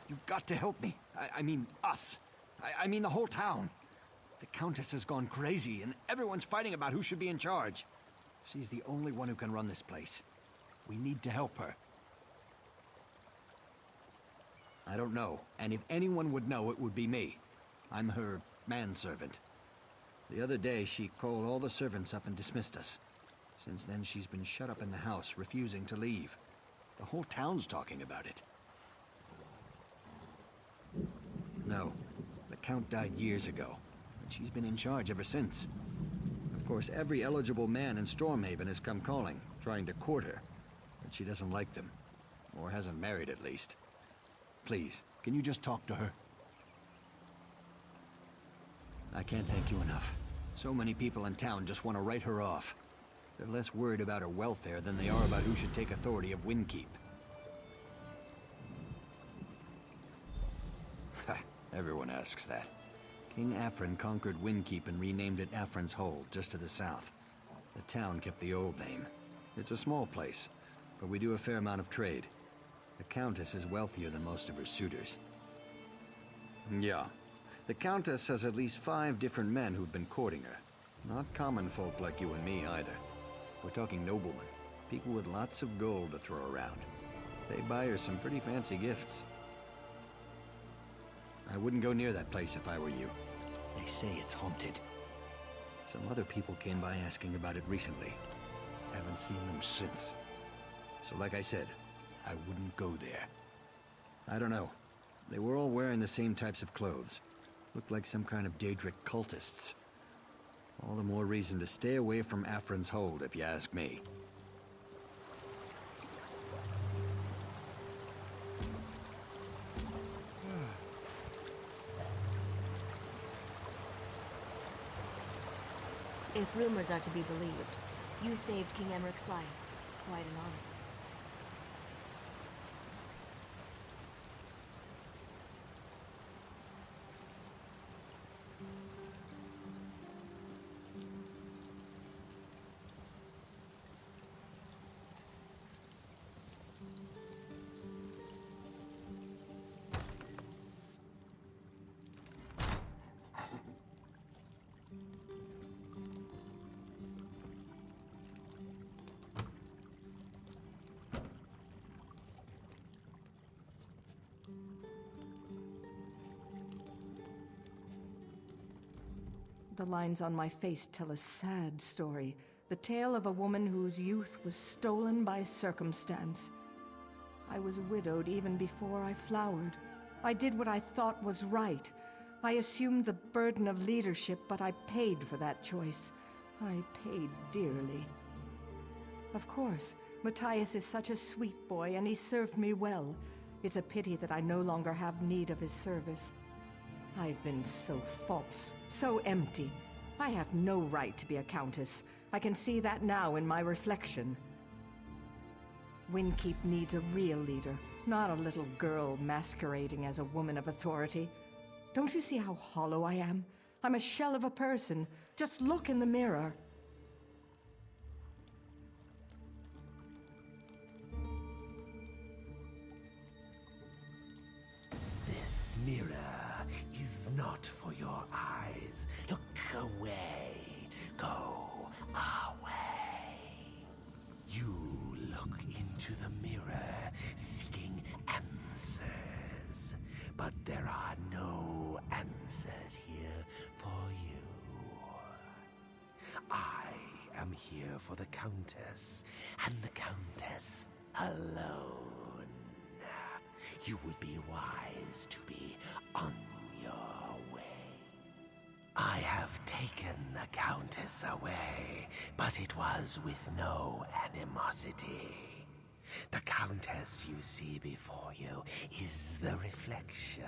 You've got to help me. I mean, us. I mean the whole town. The Countess has gone crazy, and everyone's fighting about who should be in charge. She's the only one who can run this place. We need to help her. I don't know, and if anyone would know, it would be me. I'm her manservant. The other day, she called all the servants up and dismissed us. Since then, she's been shut up in the house, refusing to leave. The whole town's talking about it. No, the Count died years ago, and she's been in charge ever since. Of course, every eligible man in Stormhaven has come calling, trying to court her, but she doesn't like them. Or hasn't married, at least. Please, can you just talk to her? I can't thank you enough. So many people in town just want to write her off. They're less worried about her welfare than they are about who should take authority of Windkeep. Everyone asks that. King Afrin conquered Windkeep and renamed it Afrin's Hold, just to the south. The town kept the old name. It's a small place, but we do a fair amount of trade. The Countess is wealthier than most of her suitors. Yeah. The Countess has at least 5 different men who've been courting her. Not common folk like you and me, either. We're talking noblemen. People with lots of gold to throw around. They buy her some pretty fancy gifts. I wouldn't go near that place if I were you. They say it's haunted. Some other people came by asking about it recently. Haven't seen them since. So like I said, I wouldn't go there. I don't know. They were all wearing the same types of clothes. Looked like some kind of Daedric cultists. All the more reason to stay away from Afrin's Hold, if you ask me. If rumors are to be believed, you saved King Emmeric's life. Quite an honor. The lines on my face tell a sad story. The tale of a woman whose youth was stolen by circumstance. I was widowed even before I flowered. I did what I thought was right. I assumed the burden of leadership, but I paid for that choice. I paid dearly. Of course, Matthias is such a sweet boy, and he served me well. It's a pity that I no longer have need of his service. I've been so false, so empty. I have no right to be a countess. I can see that now in my reflection. Windkeep needs a real leader, not a little girl masquerading as a woman of authority. Don't you see how hollow I am? I'm a shell of a person. Just look in the mirror. This mirror is not for your eyes. Look away. Go away. You look into the mirror, seeking answers. But there are no answers here for you. I am here for the Countess, and the Countess alone. You would be wise to be on your way. I have taken the Countess away, but it was with no animosity. The Countess you see before you is the reflection.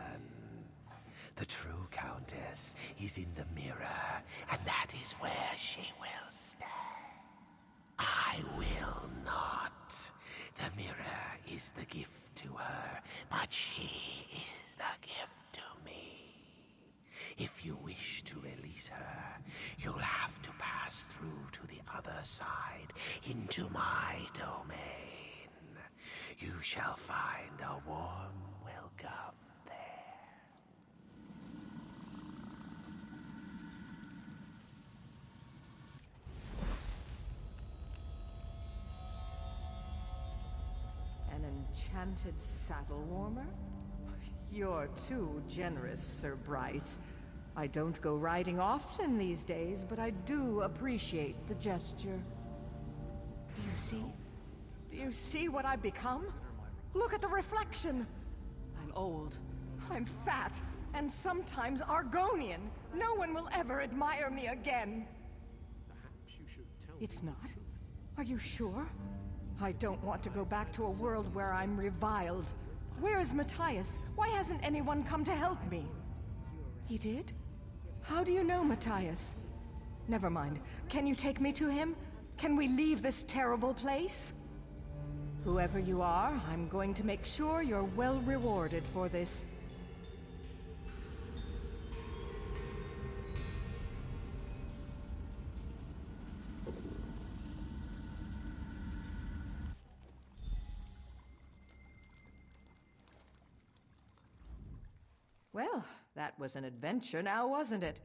The true Countess is in the mirror, and that is where she will stay. I will not. The mirror is the gift to her, but she is the gift to me. If you wish to release her, you'll have to pass through to the other side, into my domain. You shall find a warm welcome enchanted saddle warmer? You're too generous, Sir Bryce. I don't go riding often these days, but I do appreciate the gesture. Do you see? Do you see what I've become? Look at the reflection! I'm old, I'm fat, and sometimes Argonian. No one will ever admire me again. It's not? Are you sure? I don't want to go back to a world where I'm reviled. Where is Matthias? Why hasn't anyone come to help me? He did? How do you know Matthias? Never mind. Can you take me to him? Can we leave this terrible place? Whoever you are, I'm going to make sure you're well rewarded for this. Well, that was an adventure now, wasn't it?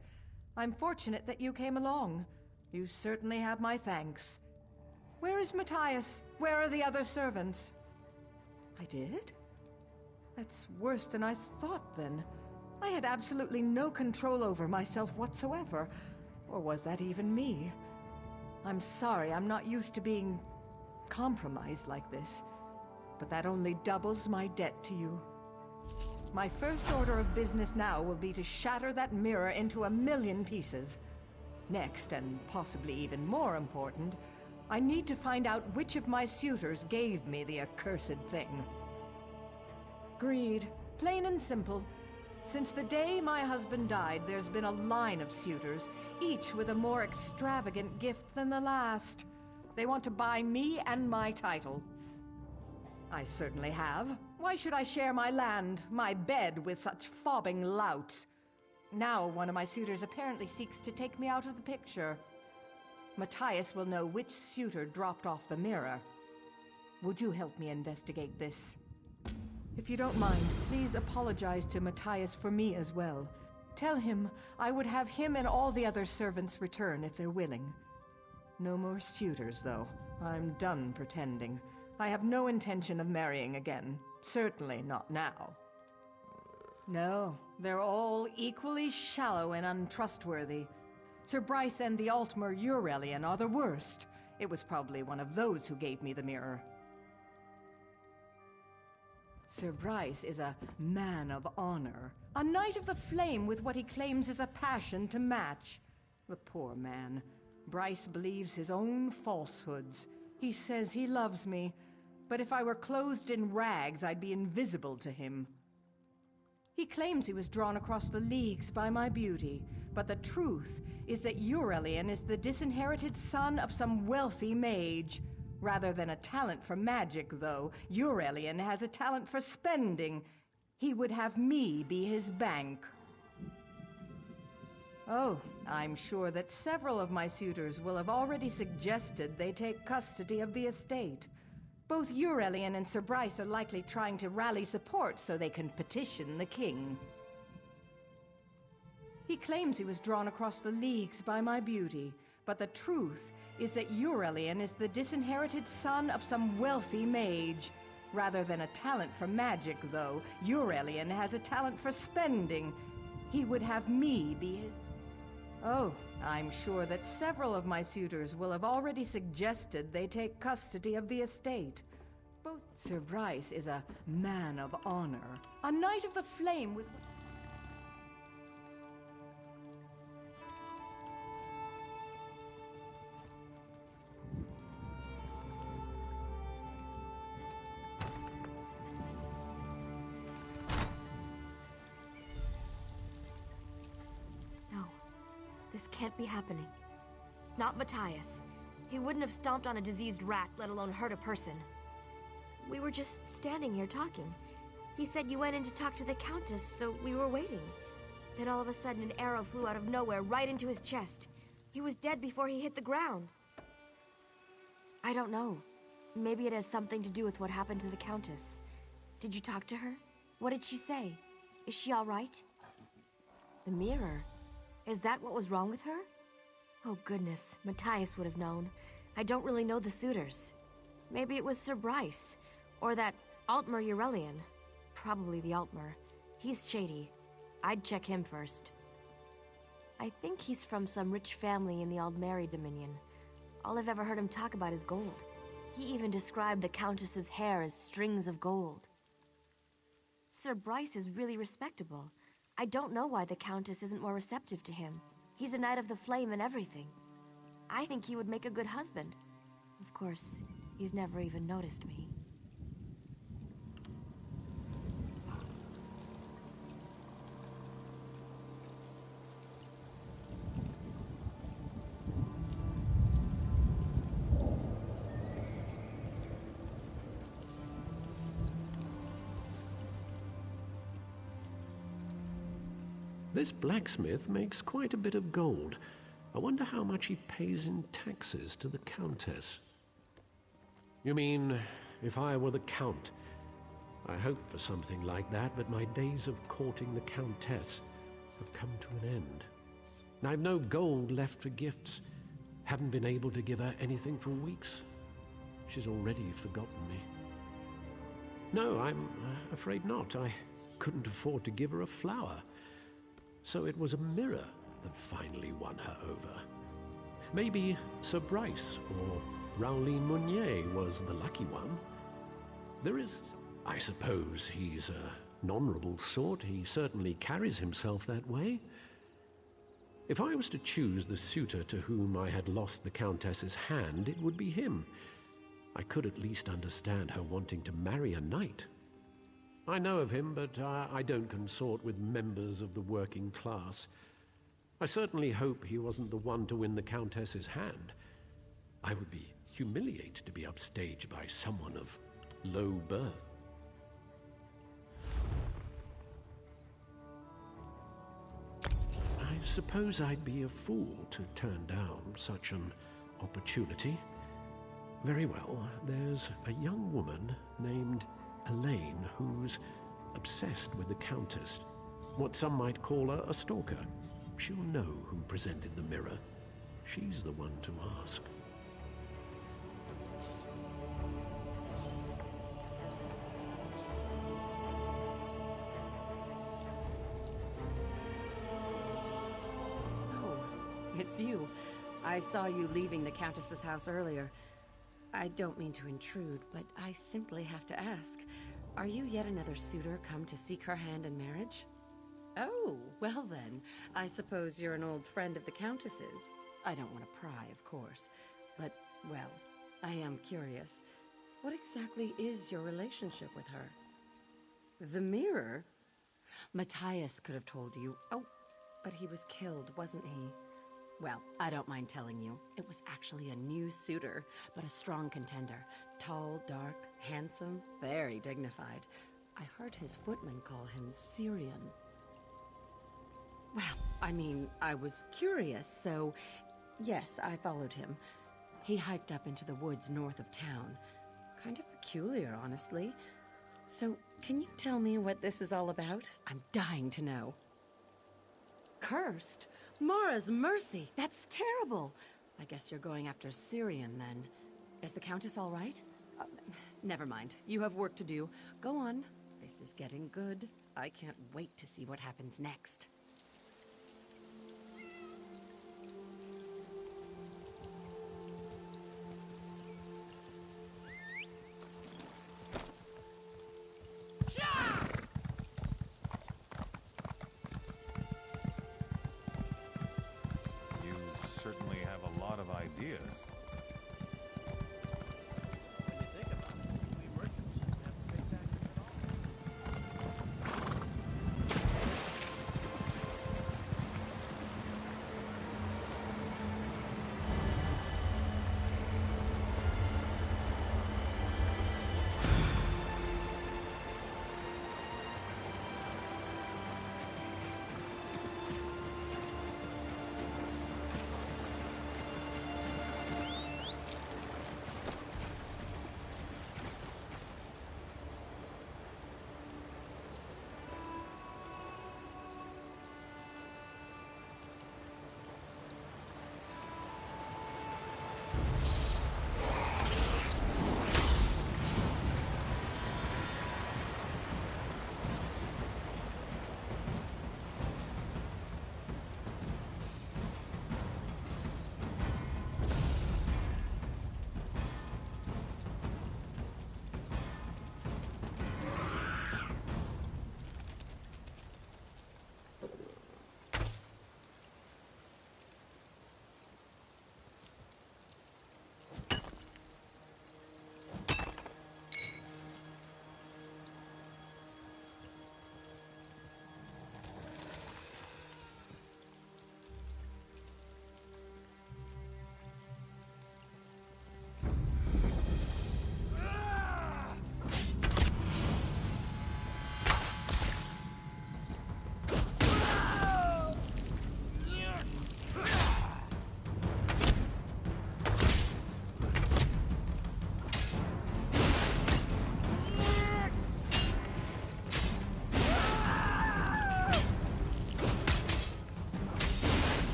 I'm fortunate that you came along. You certainly have my thanks. Where is Matthias? Where are the other servants? I did? That's worse than I thought, then. I had absolutely no control over myself whatsoever. Or was that even me? I'm sorry, I'm not used to being compromised like this. But that only doubles my debt to you. My first order of business now will be to shatter that mirror into 1,000,000 pieces. Next, and possibly even more important, I need to find out which of my suitors gave me the accursed thing. Greed. Plain and simple. Since the day my husband died, there's been a line of suitors, each with a more extravagant gift than the last. They want to buy me and my title. I certainly have. Why should I share my land, my bed, with such fobbing louts? Now one of my suitors apparently seeks to take me out of the picture. Matthias will know which suitor dropped off the mirror. Would you help me investigate this? If you don't mind, please apologize to Matthias for me as well. Tell him I would have him and all the other servants return if they're willing. No more suitors, though. I'm done pretending. I have no intention of marrying again. Certainly not now. No, they're all equally shallow and untrustworthy. Sir Bryce and the Altmer Eurelian are the worst. It was probably one of those who gave me the mirror. Sir Bryce is a man of honor, a knight of the flame with what he claims is a passion to match. The poor man. Bryce believes his own falsehoods. He says he loves me, but if I were clothed in rags, I'd be invisible to him. He claims he was drawn across the leagues by my beauty, but the truth is that Eurelian is the disinherited son of some wealthy mage. Rather than a talent for magic, though, Eurelian has a talent for spending. He would have me be his bank. Oh, I'm sure that several of my suitors will have already suggested they take custody of the estate. Both Eurelian and Sir Bryce are likely trying to rally support so they can petition the king. He claims he was drawn across the leagues by my beauty, but the truth is that Eurelian is the disinherited son of some wealthy mage. Rather than a talent for magic, though, Eurelian has a talent for spending. He would have me be his... Oh, I'm sure that several of my suitors will have already suggested they take custody of the estate. Both Sir Bryce is a man of honor, a knight of the flame with... This can't be happening. Not Matthias. He wouldn't have stomped on a diseased rat, let alone hurt a person. We were just standing here talking. He said you went in to talk to the Countess, so we were waiting. Then all of a sudden an arrow flew out of nowhere right into his chest. He was dead before he hit the ground. I don't know. Maybe it has something to do with what happened to the Countess. Did you talk to her? What did she say? Is she all right? The mirror. Is that what was wrong with her? Oh goodness, Matthias would have known. I don't really know the suitors. Maybe it was Sir Bryce, or that Altmer Eurelian. Probably the Altmer. He's shady. I'd check him first. I think he's from some rich family in the Aldmeri Dominion. All I've ever heard him talk about is gold. He even described the Countess's hair as strings of gold. Sir Bryce is really respectable. I don't know why the Countess isn't more receptive to him. He's a Knight of the Flame and everything. I think he would make a good husband. Of course, he's never even noticed me. This blacksmith makes quite a bit of gold. I wonder how much he pays in taxes to the Countess. You mean, if I were the Count? I hoped for something like that, but my days of courting the Countess have come to an end. I've no gold left for gifts. Haven't been able to give her anything for weeks. She's already forgotten me. No, I'm afraid not. I couldn't afford to give her a flower. So it was a mirror that finally won her over. Maybe Sir Bryce or Rowlene Mounier was the lucky one. I suppose he's an honorable sort. He certainly carries himself that way. If I was to choose the suitor to whom I had lost the Countess's hand, it would be him. I could at least understand her wanting to marry a knight. I know of him, but I don't consort with members of the working class. I certainly hope he wasn't the one to win the Countess's hand. I would be humiliated to be upstaged by someone of low birth. I suppose I'd be a fool to turn down such an opportunity. Very well, there's a young woman named Elaine, who's obsessed with the Countess. What some might call a stalker. She'll know who presented the mirror. She's the one to ask. Oh, it's you. I saw you leaving the Countess's house earlier. I don't mean to intrude, but I simply have to ask. Are you yet another suitor come to seek her hand in marriage? Oh, well then, I suppose you're an old friend of the Countess's. I don't want to pry, of course, but, well, I am curious. What exactly is your relationship with her? The mirror? Matthias could have told you. Oh, but he was killed, wasn't he? Well, I don't mind telling you. It was actually a new suitor, but a strong contender. Tall, dark, handsome, very dignified. I heard his footman call him Syrian. Well, I mean, I was curious, so yes, I followed him. He hiked up into the woods north of town. Kind of peculiar, honestly. So, can you tell me what this is all about? I'm dying to know. Cursed? Mara's mercy! That's terrible! I guess you're going after Syrian, then. Is the Countess all right? Never mind. You have work to do. Go on. This is getting good. I can't wait to see what happens next. Certainly have a lot of ideas. When you think about it, we merchants shouldn't have to pay taxes at all.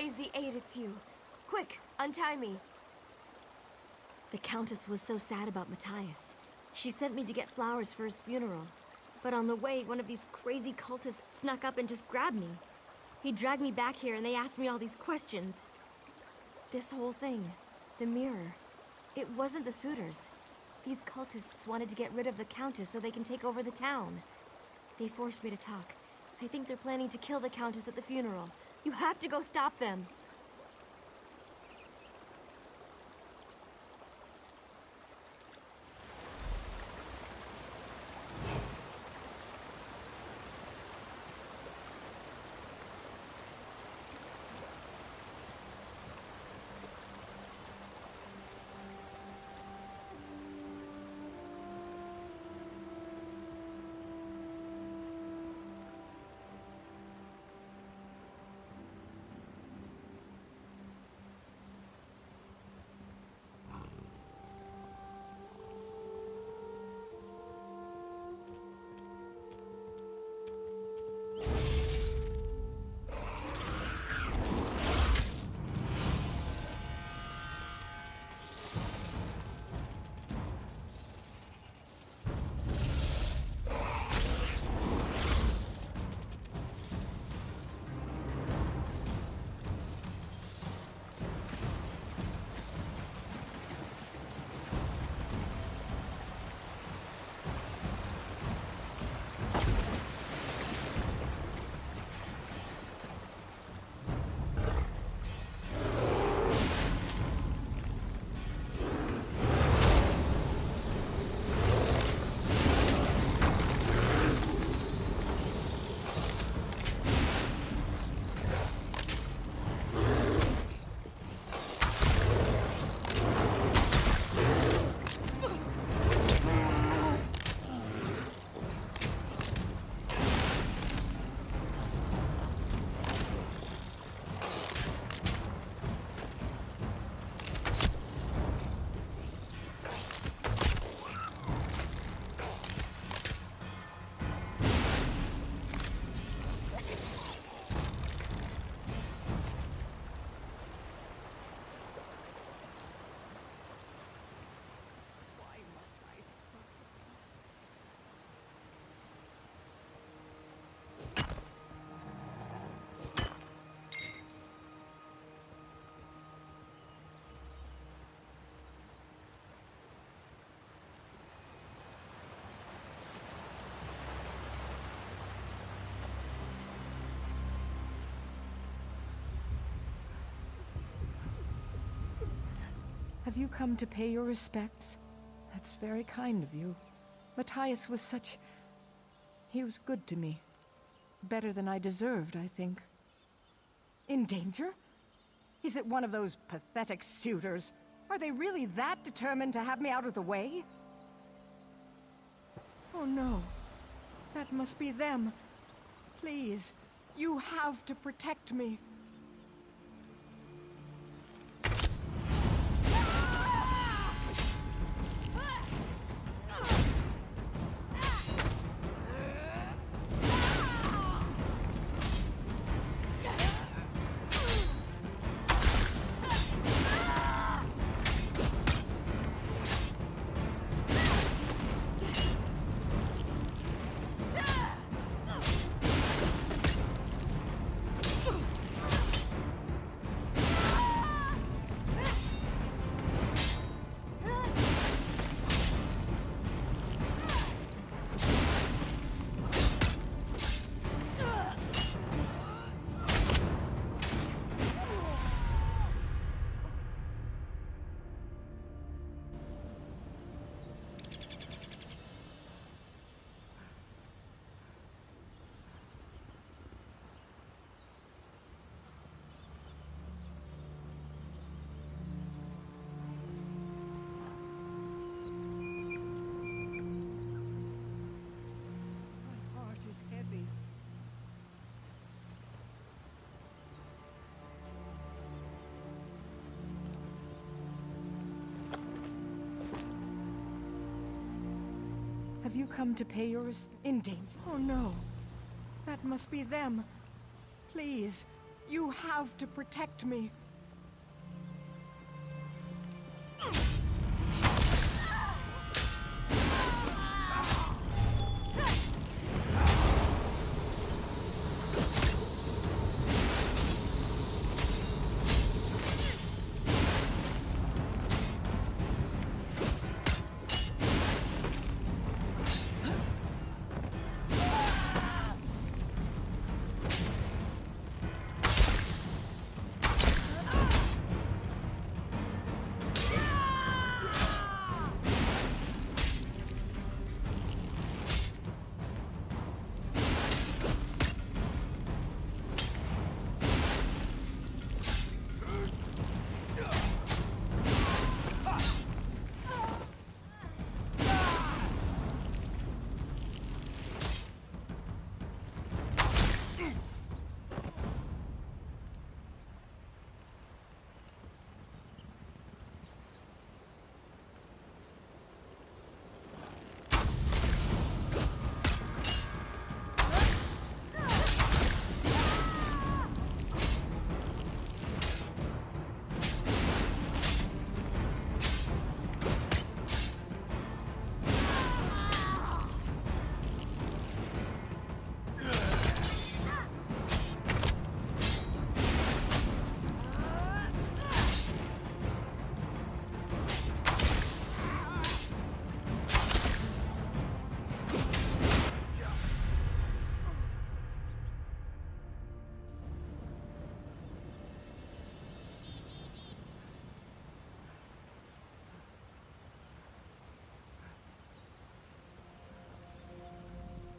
Praise the aid, it's you. Quick, untie me. The Countess was so sad about Matthias. She sent me to get flowers for his funeral. But on the way, one of these crazy cultists snuck up and just grabbed me. He dragged me back here and they asked me all these questions. This whole thing, the mirror, it wasn't the suitors. These cultists wanted to get rid of the Countess so they can take over the town. They forced me to talk. I think they're planning to kill the Countess at the funeral. You have to go stop them. Have you come to pay your respects? That's very kind of you. Matthias was such... He was good to me. Better than I deserved, I think. In danger? Is it one of those pathetic suitors? Are they really that determined to have me out of the way? Oh no. That must be them. Please, you have to protect me. Have you come to pay yours in danger? Oh no. That must be them. Please, You have to protect me.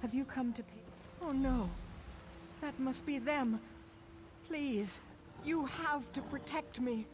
Have you come to pay? Oh no. That must be them. Please, you have to protect me.